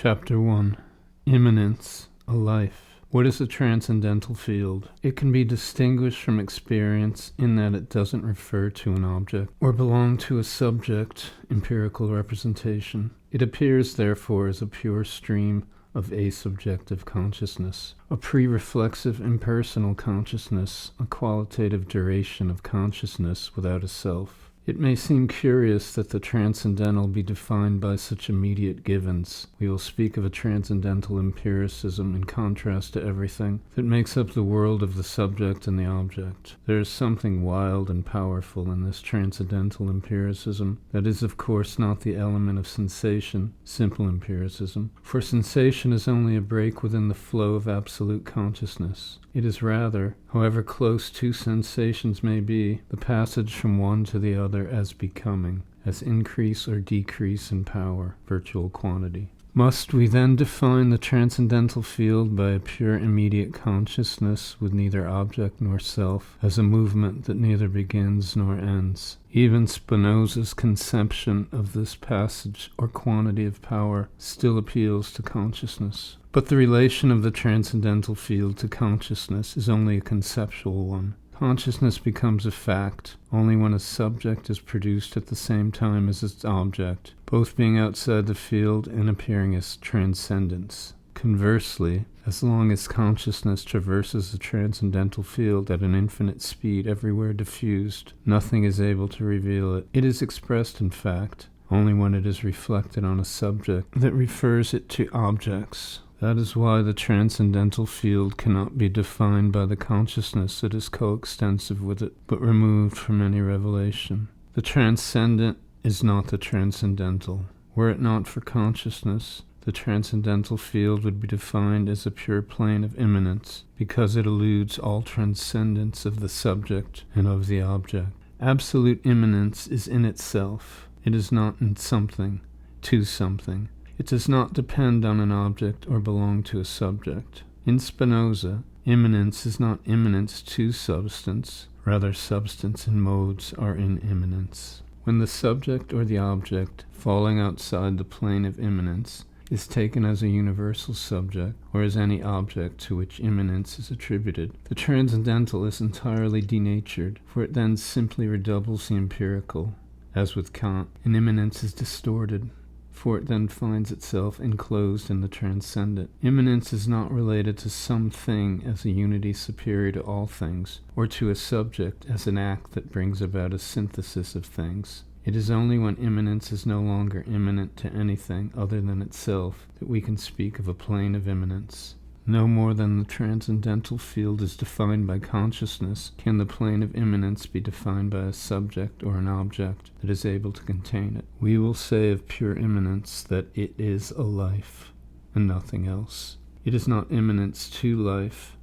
Chapter 1. Immanence, a life. What is a transcendental field? It can be distinguished from experience in that it doesn't refer to an object or belong to a subject, empirical representation. It appears, therefore, as a pure stream of asubjective consciousness, a pre-reflexive impersonal consciousness, a qualitative duration of consciousness without a self. It may seem curious that the transcendental be defined by such immediate givens. We will speak of a transcendental empiricism in contrast to everything that makes up the world of the subject and the object. There is something wild and powerful in this transcendental empiricism that is, of course, not the element of sensation, simple empiricism, for sensation is only a break within the flow of absolute consciousness. It is rather, however close two sensations may be, the passage from one to the other as becoming, as increase or decrease in power, virtual quantity. Must we then define the transcendental field by a pure immediate consciousness with neither object nor self, as a movement that neither begins nor ends? Even Spinoza's conception of this passage or quantity of power still appeals to consciousness. But the relation of the transcendental field to consciousness is only a conceptual one. Consciousness becomes a fact only when a subject is produced at the same time as its object, both being outside the field and appearing as transcendence. Conversely, as long as consciousness traverses the transcendental field at an infinite speed everywhere diffused, nothing is able to reveal it. It is expressed, in fact, only when it is reflected on a subject that refers it to objects. That is why the transcendental field cannot be defined by the consciousness that is coextensive with it, but removed from any revelation. The transcendent is not the transcendental. Were it not for consciousness, the transcendental field would be defined as a pure plane of immanence, because it eludes all transcendence of the subject and of the object. Absolute immanence is in itself. It is not in something, to something. It does not depend on an object or belong to a subject. In Spinoza, immanence is not immanence to substance, rather substance and modes are in immanence. When the subject or the object, falling outside the plane of immanence, is taken as a universal subject, or as any object to which immanence is attributed, the transcendental is entirely denatured, for it then simply redoubles the empirical. As with Kant, an immanence is distorted, for it then finds itself enclosed in the transcendent. Immanence is not related to some thing as a unity superior to all things, or to a subject as an act that brings about a synthesis of things. It is only when immanence is no longer immanent to anything other than itself that we can speak of a plane of immanence. No more than the transcendental field is defined by consciousness can the plane of immanence be defined by a subject or an object that is able to contain it. We will say of pure immanence that it is a life, and nothing else. It is not immanence to life,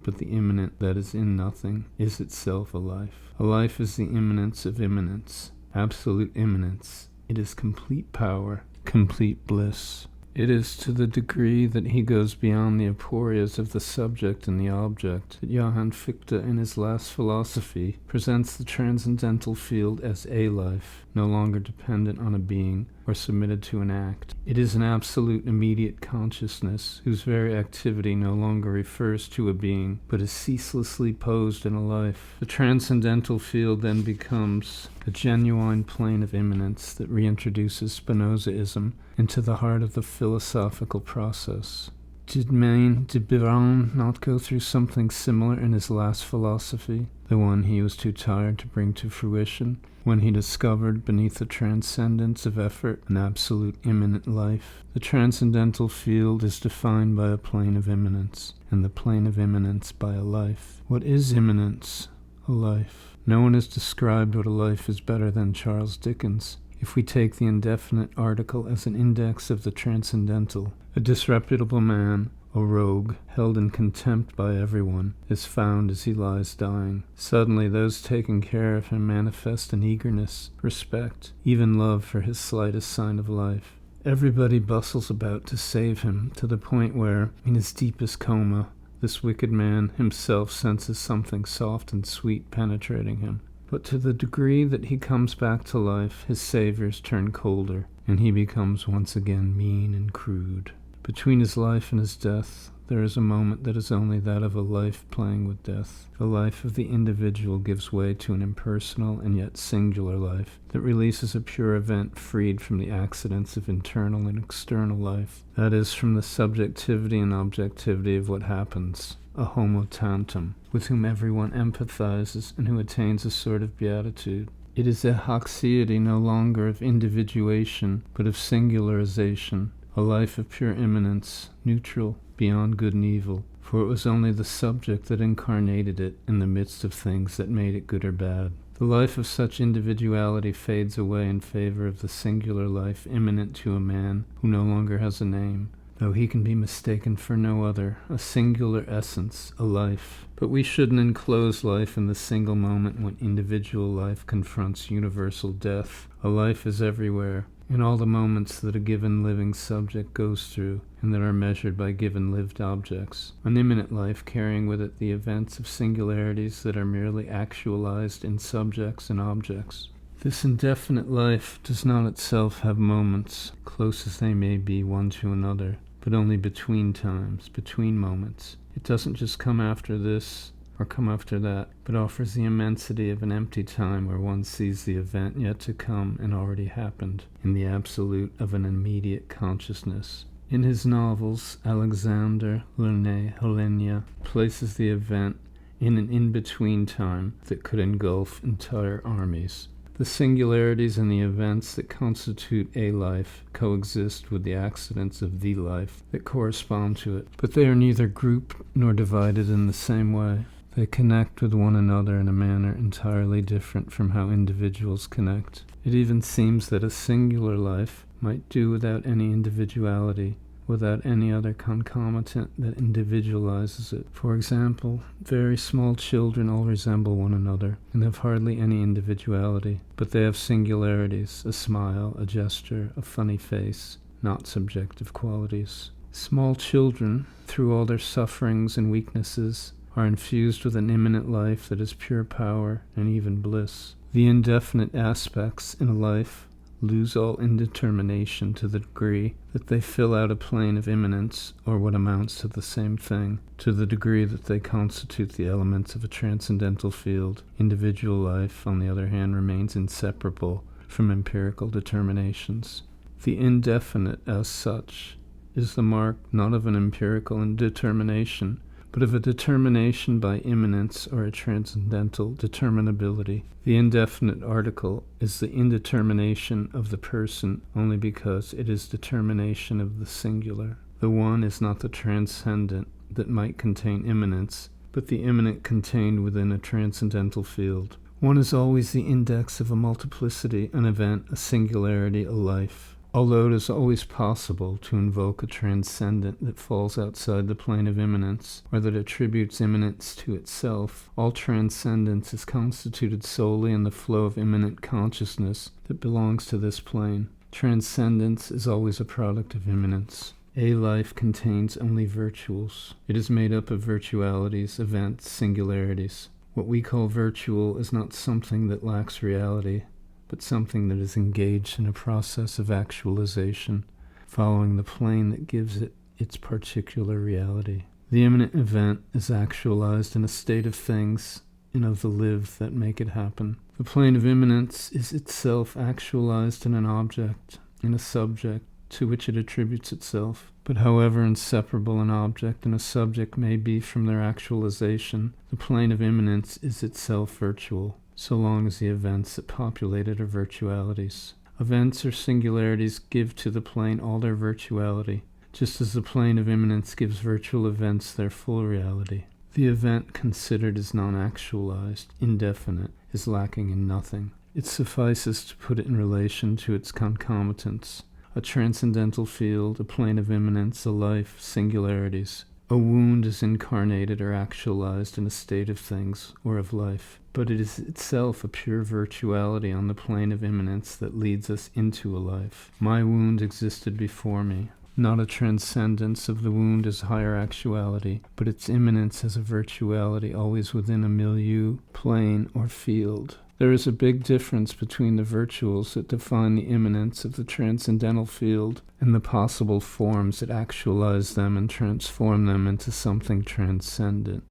but the immanent that is in nothing is itself a life. A life is the immanence of immanence, absolute immanence. It is complete power, complete bliss. It is to the degree that he goes beyond the aporias of the subject and the object that Johann Fichte in his last philosophy presents the transcendental field as a life, no longer dependent on a being or submitted to an act. It is an absolute immediate consciousness whose very activity no longer refers to a being, but is ceaselessly posed in a life. The transcendental field then becomes a genuine plane of immanence that reintroduces Spinozaism into the heart of the philosophical process. Did Maine, did Biran not go through something similar in his last philosophy, the one he was too tired to bring to fruition, when he discovered beneath the transcendence of effort an absolute immanent life? The transcendental field is defined by a plane of immanence, and the plane of immanence by a life. What is immanence? A life. No one has described what a life is better than Charles Dickens. If we take the indefinite article as an index of the transcendental, a disreputable man, a rogue, held in contempt by everyone, is found as he lies dying. Suddenly those taking care of him manifest an eagerness, respect, even love for his slightest sign of life. Everybody bustles about to save him, to the point where, in his deepest coma, this wicked man himself senses something soft and sweet penetrating him. But to the degree that he comes back to life, his saviors turn colder, and he becomes once again mean and crude. Between his life and his death, there is a moment that is only that of a life playing with death. The life of the individual gives way to an impersonal and yet singular life that releases a pure event freed from the accidents of internal and external life, that is, from the subjectivity and objectivity of what happens, a homo tantum, with whom everyone empathizes and who attains a sort of beatitude. It is a haxiety no longer of individuation, but of singularization, a life of pure immanence, neutral, beyond good and evil, for it was only the subject that incarnated it in the midst of things that made it good or bad. The life of such individuality fades away in favor of the singular life immanent to a man who no longer has a name, though he can be mistaken for no other, a singular essence, a life. But we shouldn't enclose life in the single moment when individual life confronts universal death. A life is everywhere, in all the moments that a given living subject goes through, and that are measured by given lived objects. An immanent life carrying with it the events of singularities that are merely actualized in subjects and objects. This indefinite life does not itself have moments, close as they may be one to another, but only between times, between moments. It doesn't just come after this or come after that, but offers the immensity of an empty time where one sees the event yet to come and already happened, in the absolute of an immediate consciousness. In his novels, Alexander Lernet-Holenia places the event in an in-between time that could engulf entire armies. The singularities and the events that constitute a life coexist with the accidents of the life that correspond to it, but they are neither grouped nor divided in the same way. They connect with one another in a manner entirely different from how individuals connect. It even seems that a singular life might do without any individuality, without any other concomitant that individualizes it. For example, very small children all resemble one another and have hardly any individuality, but they have singularities, a smile, a gesture, a funny face, not subjective qualities. Small children, through all their sufferings and weaknesses, are infused with an immanent life that is pure power and even bliss. The indefinite aspects in a life lose all indetermination to the degree that they fill out a plane of immanence, or what amounts to the same thing, to the degree that they constitute the elements of a transcendental field. Individual life, on the other hand, remains inseparable from empirical determinations. The indefinite, as such, is the mark not of an empirical indetermination, but of a determination by immanence or a transcendental determinability. The indefinite article is the indetermination of the person only because it is determination of the singular. The one is not the transcendent that might contain immanence, but the immanent contained within a transcendental field. One is always the index of a multiplicity, an event, a singularity, a life. Although it is always possible to invoke a transcendent that falls outside the plane of immanence, or that attributes immanence to itself, all transcendence is constituted solely in the flow of immanent consciousness that belongs to this plane. Transcendence is always a product of immanence. A life contains only virtuals. It is made up of virtualities, events, singularities. What we call virtual is not something that lacks reality, but something that is engaged in a process of actualization, following the plane that gives it its particular reality. The immanent event is actualized in a state of things and of the lived that make it happen. The plane of immanence is itself actualized in an object, in a subject, to which it attributes itself. But however inseparable an object and a subject may be from their actualization, the plane of immanence is itself virtual, so long as the events that populate it are virtualities. Events or singularities give to the plane all their virtuality, just as the plane of immanence gives virtual events their full reality. The event considered as non-actualized, indefinite, is lacking in nothing. It suffices to put it in relation to its concomitants, a transcendental field, a plane of immanence, a life, singularities. A wound is incarnated or actualized in a state of things or of life, but it is itself a pure virtuality on the plane of immanence that leads us into a life. My wound existed before me. Not a transcendence of the wound as higher actuality, but its immanence as a virtuality always within a milieu, plane, or field. There is a big difference between the virtuals that define the immanence of the transcendental field and the possible forms that actualize them and transform them into something transcendent.